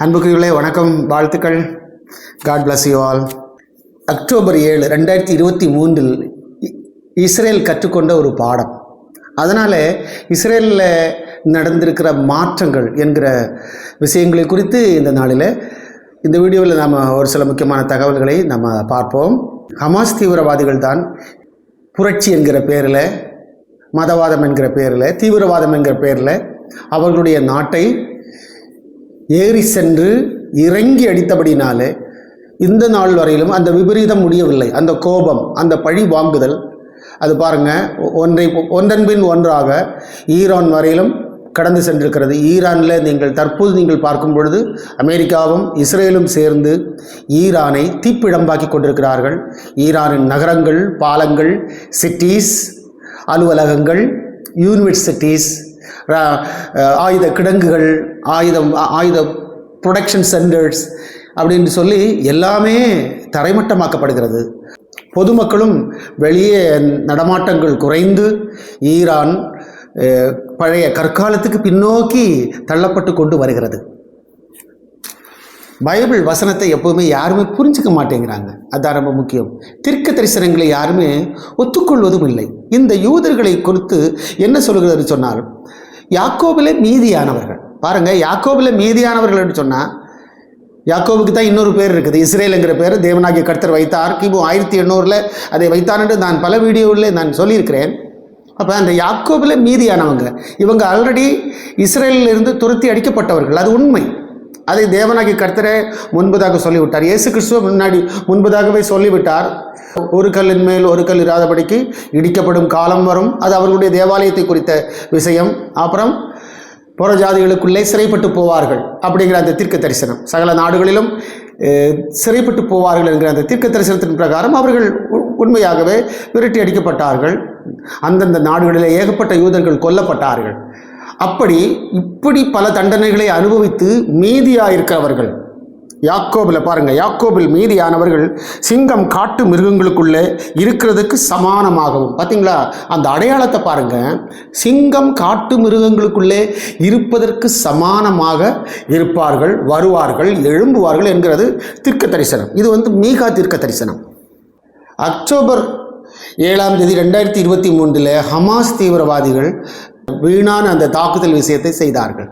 அன்புக்குரியவர்களே வணக்கம், வாழ்த்துக்கள். God bless you all. October 7, 2023 Israel கற்றுக்கொண்ட ஒரு பாடம். அதனால் இஸ்ரேலில் நடந்திருக்கிற மாற்றங்கள் என்கிற விஷயங்களை குறித்து இந்த நாளில் இந்த வீடியோவில் நாம் ஒரு சில முக்கியமான தகவல்களை நம்ம பார்ப்போம். ஹமாஸ் தீவிரவாதிகள் தான் புரட்சி என்கிற பேரில், மதவாதம் என்கிற பேரில், தீவிரவாதம் என்கிற பேரில் அவர்களுடைய நாட்டை ஏறி சென்று இறங்கி அடித்தபடினாலே இந்த நாள் வரையிலும் அந்த விபரீதம் முடியவில்லை. அந்த கோபம், அந்த பழி வாங்குதல், அது பாருங்கள், ஒன்றன் பின் ஒன்றாக ஈரான் வரையிலும் கடந்து சென்றிருக்கிறது. ஈரானில் தற்போது நீங்கள் பார்க்கும் பொழுது அமெரிக்காவும் இஸ்ரேலும் சேர்ந்து ஈரானை தீப்பிழம்பாக்கி கொண்டிருக்கிறார்கள். ஈரானின் நகரங்கள், பாலங்கள், சிட்டிஸ், அலுவலகங்கள், யூனிவர்சிட்டிஸ், ஆயுத கிடங்குகள், ஆயுத ப்ரொடக்ஷன் சென்டர்ஸ் அப்படின்னு சொல்லி எல்லாமே தரைமட்டமாக்கப்படுகிறது. பொதுமக்களும் வெளியே நடமாட்டங்கள் குறைந்து ஈரான் பழைய கற்காலத்துக்கு பின்னோக்கி தள்ளப்பட்டு கொண்டு வருகிறது. பைபிள் வசனத்தை எப்போவுமே யாருமே புரிஞ்சிக்க மாட்டேங்கிறாங்க. அதுதான் ரொம்ப முக்கியம். தீர்க்க தரிசனங்களை யாருமே ஒத்துக்கொள்வதும் இல்லை. இந்த யூதர்களை குறித்து என்ன சொல்கிறது சொன்னால், யாக்கோபிலே மீதியானவர்கள். பாருங்கள், யாக்கோபிலே மீதியானவர்கள் என்று சொன்னால், யாக்கோபுக்கு தான் இன்னொரு பேர் இருக்குது, இஸ்ரேலுங்கிற பேர் தேவனாகிய கர்த்தர் வைத்தார். கிமு 1800 அதை வைத்தார் என்று நான் பல வீடியோவில் நான் சொல்லியிருக்கிறேன். அப்போ அந்த யாக்கோபில் மீதியானவங்க, இவங்க ஆல்ரெடி இஸ்ரேலிலிருந்து துரத்தி அடிக்கப்பட்டவர்கள். அது உண்மை. அதை தேவனாகிய கர்த்தரே முன்பதாக சொல்லிவிட்டார். இயேசு கிறிஸ்துவ முன்பதாகவே சொல்லிவிட்டார். ஒரு கல்லின் மேல் ஒரு கல் இராதபடிக்கு இடிக்கப்படும் காலம் வரும். அது அவர்களுடைய தேவாலயத்தை குறித்த விஷயம். அப்புறம் புறஜாதிகளுக்குள்ளே சிறைப்பட்டு போவார்கள் அப்படிங்கிற அந்த தீர்க்க தரிசனம். சகல நாடுகளிலும் சிறைப்பட்டு போவார்கள் என்கிற அந்த தீர்க்க தரிசனத்தின் பிரகாரம் அவர்கள் உண்மையாகவே விரட்டி அடிக்கப்பட்டார்கள். அந்தந்த நாடுகளிலே ஏகப்பட்ட யூதர்கள் கொல்லப்பட்டார்கள். இப்படி பல தண்டனைகளை அனுபவித்து மீதியாயிருக்கிறவர்கள் யாக்கோபில் பாருங்கள், யாக்கோபில் மீதியானவர்கள் சிங்கம் காட்டு மிருகங்களுக்குள்ளே இருக்கிறதுக்கு சமானமாகவும். பார்த்தீங்களா அந்த அடையாளத்தை பாருங்கள், சிங்கம் காட்டு மிருகங்களுக்குள்ளே இருப்பதற்கு சமானமாக இருப்பார்கள், வருவார்கள், எழும்புவார்கள் என்கிறது தீர்க்க தரிசனம். இது மீகா தீர்க்க தரிசனம். அக்டோபர் 7, 2023 ஹமாஸ் தீவிரவாதிகள் வீணான அந்த தாக்குதல் விஷயத்தை செய்தார்கள்.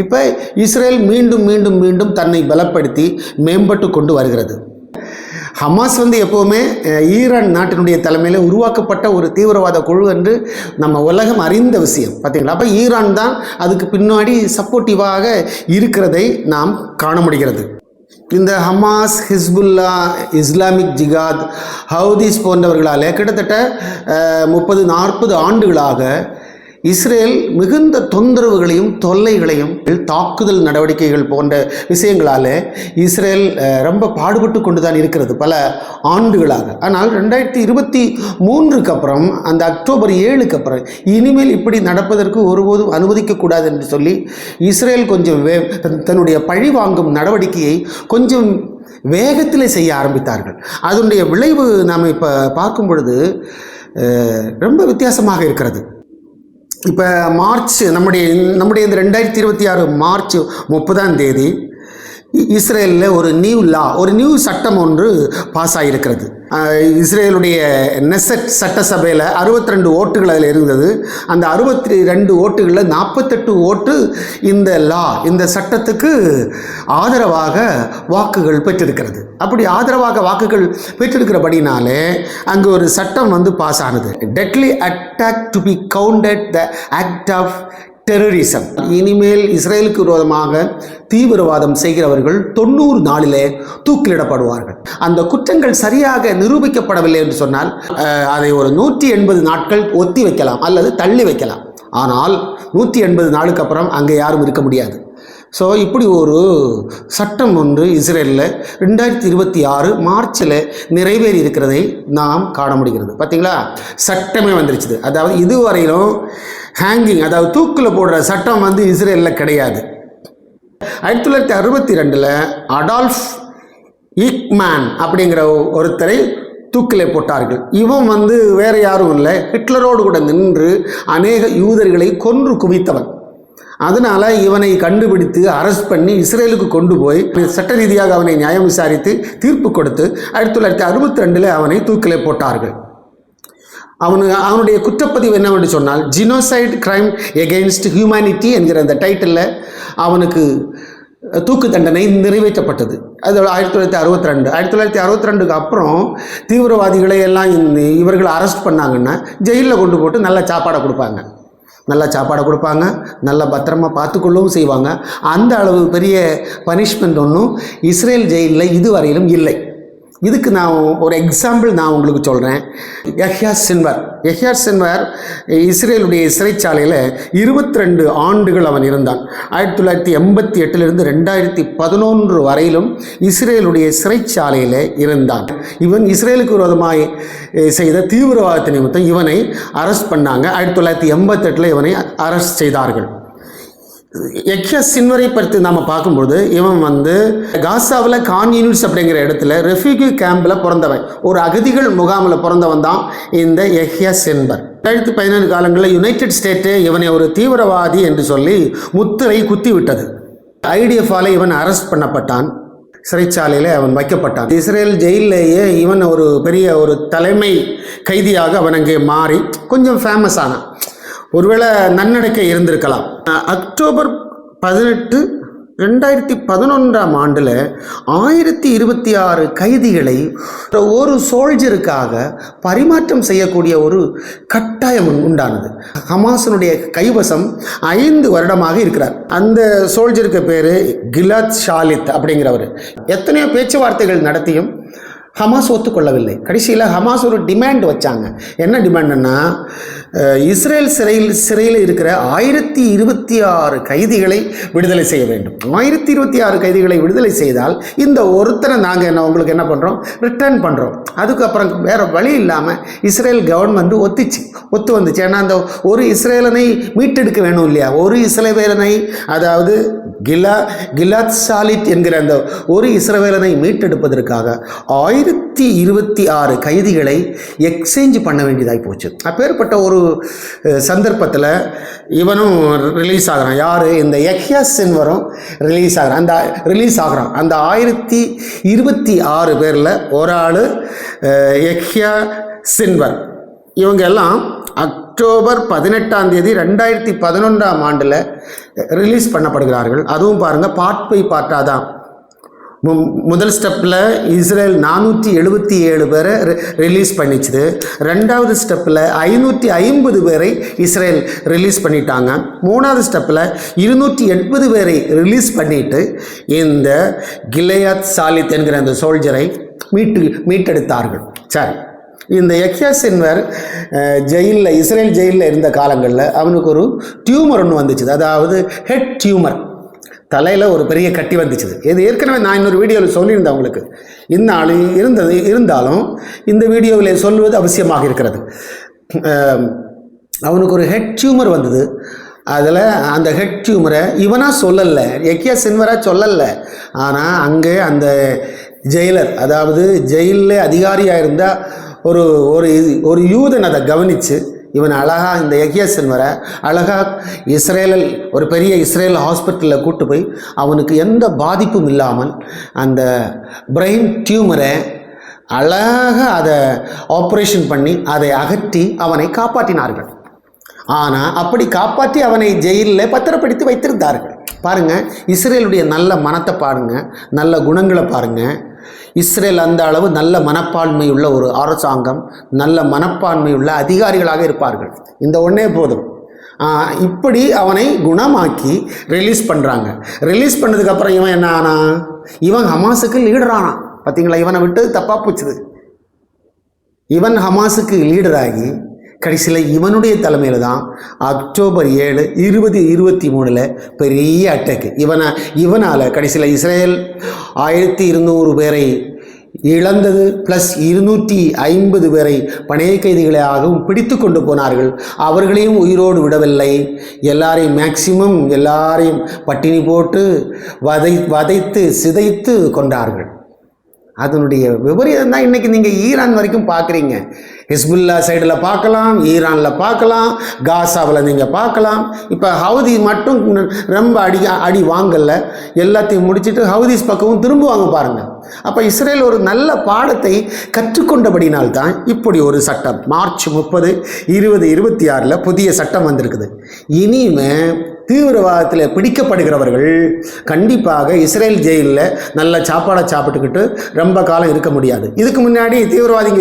இப்போ இஸ்ரேல் மீண்டும் மீண்டும் மீண்டும் தன்னை பலப்படுத்தி மேம்பட்டு கொண்டு வருகிறது. ஹமாஸ் எப்போவுமே ஈரான் நாட்டினுடைய தலைமையில் உருவாக்கப்பட்ட ஒரு தீவிரவாத குழு என்று நம்ம உலகம் அறிந்த விஷயம். பார்த்தீங்களா? அப்போ ஈரான் தான் அதுக்கு பின்னாடி சப்போர்ட்டிவாக இருக்கிறதை நாம் காண முடிகிறது. இந்த Hamas, Hezbollah, Islamic Jihad, Houthis போன்றவர்களால் கிட்டத்தட்ட 30-40 ஆண்டுகளாக இஸ்ரேல் மிகுந்த தொந்தரவுகளையும் தொல்லைகளையும், தாக்குதல் நடவடிக்கைகள் போன்ற விஷயங்களால் இஸ்ரேல் ரொம்ப பாடுபட்டு கொண்டு தான் இருக்கிறது பல ஆண்டுகளாக. ஆனால் 2023 அப்புறம், அந்த அக்டோபர் 7 அப்புறம் இனிமேல் இப்படி நடப்பதற்கு ஒருபோதும் அனுமதிக்கக்கூடாது என்று சொல்லி இஸ்ரேல் கொஞ்சம் தன்னுடைய பழி வாங்கும் நடவடிக்கையை கொஞ்சம் வேகத்தில் செய்ய ஆரம்பித்தார்கள். அதனுடைய விளைவு நாம் இப்போ பார்க்கும் பொழுது ரொம்ப வித்தியாசமாக இருக்கிறது. இப்போ மார்ச் நம்முடைய இந்த 2026 மார்ச் 30 இஸ்ரேலில் ஒரு நியூ சட்டம் ஒன்று பாஸ் ஆகியிருக்கிறது. இஸ்ரேலுடைய நெசட் சட்டசபையில் 62 ஓட்டுகள் அதில் இருந்தது. அந்த 62 ஓட்டுகளில் 48 ஓட்டு இந்த சட்டத்துக்கு ஆதரவாக வாக்குகள் பெற்றிருக்கிறது. அப்படி ஆதரவாக வாக்குகள் பெற்றிருக்கிறபடினாலே அங்கு ஒரு சட்டம் பாஸ் ஆனது. Deadly attack to be counted the act of terrorism. இனிமேல் இஸ்ரேலுக்கு விரோதமாக தீவிரவாதம் செய்கிறவர்கள் 90 நாளிலே தூக்கிலிடப்படுவார்கள். அந்த குற்றங்கள் சரியாக நிரூபிக்கப்படவில்லை என்று சொன்னால் அதை ஒரு 180 நாட்கள் ஒத்தி வைக்கலாம் அல்லது தள்ளி வைக்கலாம். ஆனால் 180 நாளுக்கு அப்புறம் அங்கே யாரும் இருக்க முடியாது. ஸோ இப்படி ஒரு சட்டம் ஒன்று இஸ்ரேலில் 2026 மார்ச்சில் நிறைவேறி இருக்கிறதை நாம் காண முடிகிறது. பார்த்தீங்களா, சட்டமே வந்துருச்சு. அதாவது இதுவரையிலும் ஹேங்கிங், அதாவது தூக்கில் போடுற சட்டம் இஸ்ரேலில் கிடையாது. 1962 அடால்ஃப் ஈக்மேன் அப்படிங்கிற ஒருத்தரை தூக்கிலே போட்டார்கள். இவன் வேறு யாரும் இல்லை, ஹிட்லரோடு கூட நின்று அநேக யூதர்களை கொன்று குவித்தவன். அதனால் இவனை கண்டுபிடித்து அரெஸ்ட் பண்ணி இஸ்ரேலுக்கு கொண்டு போய் சட்ட ரீதியாக அவனை நியாயம் விசாரித்து தீர்ப்பு கொடுத்து 1962 அவனை தூக்கிலே போட்டார்கள். அவனுடைய குற்றப்பதிவு என்னவென்று சொன்னால் ஜினோசைட் கிரைம் எகெயின்ஸ்ட் ஹியூமனிட்டி என்கிற அந்த டைட்டிலில் அவனுக்கு தூக்கு தண்டனை நிறைவேற்றப்பட்டது. அது 1962. 1962க்கு அப்புறம் தீவிரவாதிகளை எல்லாம் இவர்கள் அரெஸ்ட் பண்ணாங்கன்னா ஜெயிலில் கொண்டு போட்டு நல்ல சாப்பாடை கொடுப்பாங்க, நல்ல பத்திரமா பார்த்துக்கொள்ளவும் செய்வாங்க. அந்த அளவு பெரிய பனிஷ்மெண்ட் ஒன்றும் இஸ்ரேல் ஜெயிலில் இதுவரையிலும் இல்லை. இதுக்கு நான் ஒரு எக்ஸாம்பிள் உங்களுக்கு சொல்கிறேன். யஹ்யா சின்வர் இஸ்ரேலுடைய சிறைச்சாலையில் 22 ஆண்டுகள் அவன் இருந்தான். 1988 2011 வரையிலும் இஸ்ரேலுடைய சிறைச்சாலையில் இருந்தான். இவன் இஸ்ரேலுக்கு விரோதமாக செய்த தீவிரவாதத்தை நிமித்தம் இவனை அரெஸ்ட் பண்ணாங்க. 1988 இவனை அரெஸ்ட் செய்தார்கள். யஹ்யா சின்வரை பற்றி நாம் பார்க்கும்போது இவன் காசாவில் கான் யூனிட்ஸ் அப்படிங்கிற இடத்துல ரெஃப்யூஜி கேம்பில் பிறந்தவன், ஒரு அகதிகள் முகாமில் பிறந்தவன் தான் இந்த யஹ்யா சின்வர். 2017 காலங்களில் யுனைடெட் ஸ்டேட்டு இவனை ஒரு தீவிரவாதி என்று சொல்லி முத்திரை குத்தி விட்டது. IDF-ஆல் இவன் அரெஸ்ட் பண்ணப்பட்டான், சிறைச்சாலையில் அவன் வைக்கப்பட்டான். இஸ்ரேல் ஜெயிலேயே இவன் ஒரு பெரிய ஒரு தலைமை கைதியாக அவன் அங்கே மாறி கொஞ்சம் ஃபேமஸ் ஆனான். ஒருவேளை நன்னடக்கை இருந்திருக்கலாம். அக்டோபர் 18 2011 1026 கைதிகளை ஒரு சோல்ஜருக்காக பரிமாற்றம் செய்யக்கூடிய ஒரு கட்டாயம் உண்டானது. ஹமாஸினுடைய கைவசம் 5 வருடமாக இருக்கிறார். அந்த சோல்ஜருக்கு பேர் கிலாத் ஷாலித் அப்படிங்கிறவர். எத்தனையோ பேச்சுவார்த்தைகள் நடத்தியும் ஹமாஸ் ஒத்துக்கொள்ளவில்லை. கடைசியில் ஹமாஸ் ஒரு டிமாண்ட் வச்சாங்க. என்ன டிமாண்டுன்னா, இஸ்ரேல் சிறையில் இருக்கிற 1026 கைதிகளை விடுதலை செய்ய வேண்டும். 1026 கைதிகளை விடுதலை செய்தால் இந்த ஒருத்தரை நாங்கள் உங்களுக்கு என்ன பண்ணுறோம், ரிட்டர்ன் பண்ணுறோம். அதுக்கப்புறம் வேறு வழி இல்லாமல் இஸ்ரேல் கவர்மெண்ட் ஒத்து வந்துச்சு. ஏன்னா அந்த ஒரு இஸ்ரேலனை மீட்டெடுக்க வேணும் இல்லையா, ஒரு இஸ்ரேலனை, அதாவது கிலாத் ஷாலித் என்கிற அந்த ஒரு இஸ்ரவேலனை மீட்டெடுப்பதற்காக 1026 கைதிகளை எக்ஸ்சேஞ்ச் பண்ண வேண்டியதாகி போச்சு. அப்பேற்பட்ட ஒரு சந்தர்ப்பத்தில் இவனும் ரிலீஸ் ஆகிறான். யார்? இந்த யஹ்யா சின்வரும் ரிலீஸ் ஆகிறான். அந்த 1026 பேரில் ஒரு ஆள் யஹ்யா சின்வர். இவங்க எல்லாம் அக்டோபர் 18 2011 ரிலீஸ் பண்ணப்படுகிறார்கள். அதுவும் பாருங்கள், பார்ட் பை பார்ட்டாக தான். முதல் ஸ்டெப்பில் இஸ்ரேல் 477 பேரை ரிலீஸ் பண்ணிச்சுது. ரெண்டாவது ஸ்டெப்பில் 550 பேரை இஸ்ரேல் ரிலீஸ் பண்ணிட்டாங்க. மூணாவது ஸ்டெப்பில் 280 பேரை ரிலீஸ் பண்ணிட்டு இந்த கிலையாத் ஷாலித் என்கிற அந்த சோல்ஜரை மீட்டெடுத்தார்கள். சரி, இந்த யஹ்யா சின்வர் இஸ்ரேல் ஜெயிலில் இருந்த காலங்களில் அவனுக்கு ஒரு டியூமர் ஒன்று வந்துச்சு. அதாவது ஹெட் டியூமர், தலையில் ஒரு பெரிய கட்டி வந்துச்சு. இது ஏற்கனவே நான் இன்னொரு வீடியோவில் சொல்லியிருந்தேன் உங்களுக்கு. இந்நாள் இருந்தாலும் இந்த வீடியோவில் சொல்வது அவசியமாக இருக்கிறது. அவனுக்கு ஒரு ஹெட் டியூமர் வந்தது. அதில் அந்த ஹெட் டியூமரை இவனாக சொல்லலை, யஹ்யா சின்வராக சொல்லலை. ஆனால் அங்கே அந்த ஜெயிலர், அதாவது ஜெயிலில் அதிகாரியாக இருந்தால் ஒரு யூதன் அதை கவனித்து இவன் அழகாக இந்த யஹ்யா சின்வரை அழகாக ஒரு பெரிய இஸ்ரேல் ஹாஸ்பிட்டலில் கூட்டு போய் அவனுக்கு எந்த பாதிப்பும் இல்லாமல் அந்த பிரெயின் டியூமரை அழகாக அதை ஆப்ரேஷன் பண்ணி அதை அகற்றி அவனை காப்பாற்றினார்கள். ஆனால் அப்படி காப்பாற்றி அவனை ஜெயிலில் பத்திரப்படுத்தி வைத்திருந்தார்கள். பாருங்கள், இஸ்ரேலுடைய நல்ல மனத்தை பாருங்கள், நல்ல குணங்களை பாருங்கள். இஸ்ரேல் அந்த அளவு நல்ல மனப்பான்மையுள்ள ஒரு அரசாங்கம், நல்ல மனப்பான்மையுள்ள அதிகாரிகளாக இருப்பார்கள். இந்த ஒன்றே போதும். இப்படி அவனை குணமாக்கி ரிலீஸ் பண்ணுறாங்க. ரிலீஸ் பண்ணதுக்கப்புறம் இவன் என்ன ஆனா, இவன் ஹமாஸுக்கு லீடரானான். பார்த்தீங்களா, இவனை விட்டு தப்பாக போச்சுது. இவன் ஹமாஸுக்கு லீடராகி கடைசியில் இவனுடைய தலைமையில் தான் அக்டோபர் 7 2023 பெரிய அட்டாக்கு. இவனால் கடைசியில் இஸ்ரேல் 1200 பேரை இழந்தது, ப்ளஸ் 250 பேரை பணைய கைதிகளாகவும் பிடித்து கொண்டு போனார்கள். அவர்களையும் உயிரோடு விடவில்லை. எல்லாரையும் பட்டினி போட்டு வதைத்து சிதைத்து கொண்டார்கள். அதனுடைய விபரீதம் தான் இன்றைக்கி நீங்கள் ஈரான் வரைக்கும் பார்க்குறீங்க. ஹிஸ்புல்லா சைடில் பார்க்கலாம், ஈரானில் பார்க்கலாம், காசாவில் நீங்கள் பார்க்கலாம். இப்போ ஹவுதி மட்டும் ரொம்ப அடி வாங்கல, எல்லாத்தையும் முடிச்சுட்டு ஹவுதிஸ் பக்கமும் திரும்புவாங்க பாருங்கள். அப்போ இஸ்ரேல் ஒரு நல்ல பாடத்தை கற்றுக்கொண்டபடினால்தான் இப்படி ஒரு சட்டம் மார்ச் 30, 2026 புதிய சட்டம் வந்திருக்குது. இனிமே தீவிரவாதத்தில் பிடிக்கப்படுகிறவர்கள் கண்டிப்பாக இஸ்ரேல் ஜெயிலில் நல்ல சாப்பாடை சாப்பிட்டுக்கிட்டு ரொம்ப காலம் இருக்க முடியாது. இதுக்கு முன்னாடி தீவிரவாதிங்க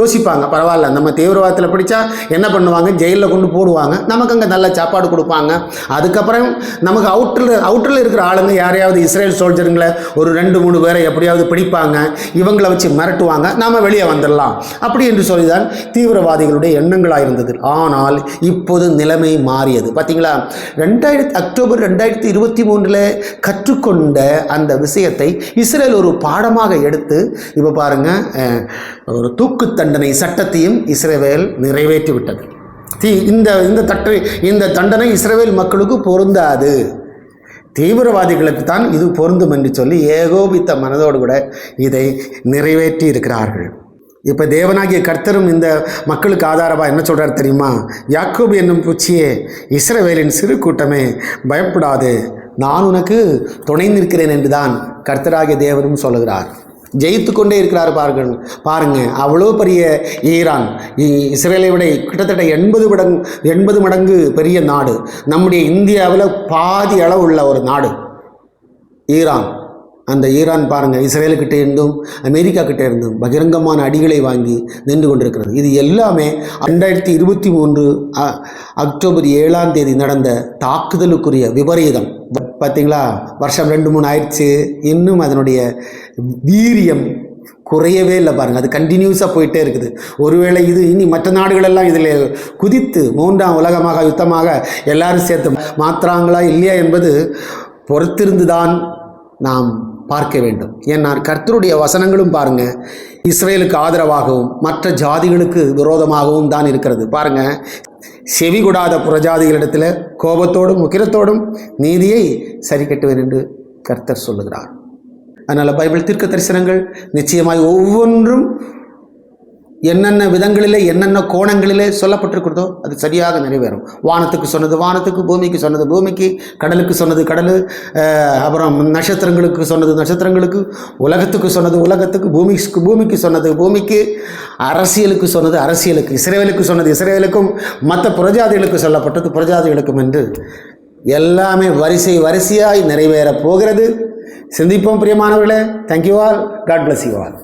யோசிப்பாங்க, பரவாயில்ல நம்ம தீவிரவாதத்தில் பிடிச்சா என்ன பண்ணுவாங்க, ஜெயிலில் கொண்டு போடுவாங்க, நமக்கு அங்கே நல்ல சாப்பாடு கொடுப்பாங்க. அதுக்கப்புறம் நமக்கு அவுட்டரில் இருக்கிற ஆளுங்க யாரையாவது இஸ்ரேல் சோல்ஜருங்களை ஒரு 2-3 பேரை எப்படியாவது பிடிப்பாங்க, இவங்களை வச்சு மிரட்டுவாங்க, நாம் வெளியே வந்துடலாம் அப்படி என்று சொல்லிதான் தீவிரவாதிகளுடைய எண்ணங்களாக இருந்தது. ஆனால் இப்போது நிலைமை மாறியது. பார்த்தீங்களா, அக்டோபர் 2023 கற்றுக்கொண்ட அந்த விஷயத்தை இஸ்ரேல் ஒரு பாடமாக எடுத்து இப்போ பாருங்க, ஒரு தூக்கு தண்டனை சட்டத்தையும் இஸ்ரேல் நிறைவேற்றி விட்டது. இந்த தண்டனை இஸ்ரேல் மக்களுக்கு பொருந்தாது, தீவிரவாதிகளுக்கு தான் இது பொருந்தும் என்று சொல்லி ஏகோபித்த மனதோடு கூட இதை நிறைவேற்றி இருக்கிறார்கள். இப்போ தேவனாகிய கர்த்தரும் இந்த மக்களுக்கு ஆதாரமாக என்ன சொல்கிறார் தெரியுமா? யாக்கோபு என்னும் பூச்சியே, இஸ்ரவேலின் சிறு கூட்டமே, பயப்படாது, நான் உனக்கு துணை நிற்கிறேன் என்று தான் கர்த்தராகிய தேவனும் சொல்லுகிறார். ஜெயித்து கொண்டே இருக்கிறார் பாருங்க. அவ்வளோ பெரிய ஈரான் இஸ்ரேலை விட கிட்டத்தட்ட 80 மடங்கு பெரிய நாடு. நம்முடைய இந்தியாவில் பாதி அளவு உள்ள ஒரு நாடு ஈரான். அந்த ஈரான் பாருங்கள், இஸ்ரேலுக்கிட்டே இருந்தும் அமெரிக்கா கிட்டே இருந்தும் பகிரங்கமான அடிகளை வாங்கி நின்று கொண்டிருக்கிறது. இது எல்லாமே 2023 அக்டோபர் 7 நடந்த தாக்குதலுக்குரிய விபரீதம். பார்த்தீங்களா, வருஷம் 2-3 ஆயிடுச்சு, இன்னும் அதனுடைய வீரியம் குறையவே இல்லை பாருங்கள். அது கண்டினியூஸாக போயிட்டே இருக்குது. ஒருவேளை இது இனி மற்ற நாடுகளெல்லாம் இதில் குதித்து 3ஆம் உலகமாக யுத்தமாக எல்லாரும் சேர்த்து மாற்றுறாங்களா இல்லையா என்பது பொறுத்திருந்துதான் நாம் பார்க்க வேண்டும். ஏன்னா கர்த்தருடைய வசனங்களும் பாருங்கள், இஸ்ரேலுக்கு ஆதரவாகவும் மற்ற ஜாதிகளுக்கு விரோதமாகவும் தான் இருக்கிறது. பாருங்கள், செவி கொடாத புறஜாதிகளிடத்தில் கோபத்தோடும் உக்கிரத்தோடும் நீதியை சரி கட்டுவேன் என்று கர்த்தர் சொல்லுகிறார். அதனால் பைபிள் தீர்க்க தரிசனங்கள் நிச்சயமாய் ஒவ்வொன்றும் என்னென்ன விதங்களிலே என்னென்ன கோணங்களிலே சொல்லப்பட்டிருக்கிறதோ அது சரியாக நிறைவேறும். வானத்துக்கு சொன்னது வானத்துக்கு, பூமிக்கு சொன்னது பூமிக்கு, கடலுக்கு சொன்னது கடல், அப்புறம் நட்சத்திரங்களுக்கு சொன்னது நட்சத்திரங்களுக்கு, உலகத்துக்கு சொன்னது உலகத்துக்கு, பூமிக்கு சொன்னது பூமிக்கு, அரசியலுக்கு சொன்னது அரசியலுக்கு, இஸ்ரேலுக்கு சொன்னது இஸ்ரேலுக்கும், மற்ற புறஜாதிகளுக்கு சொல்லப்பட்டது புறஜாதிகளுக்கும் என்று எல்லாமே வரிசையாய் நிறைவேற போகிறது. சிந்திப்போம் பிரியமானவர்களே. Thank you all. God bless you all.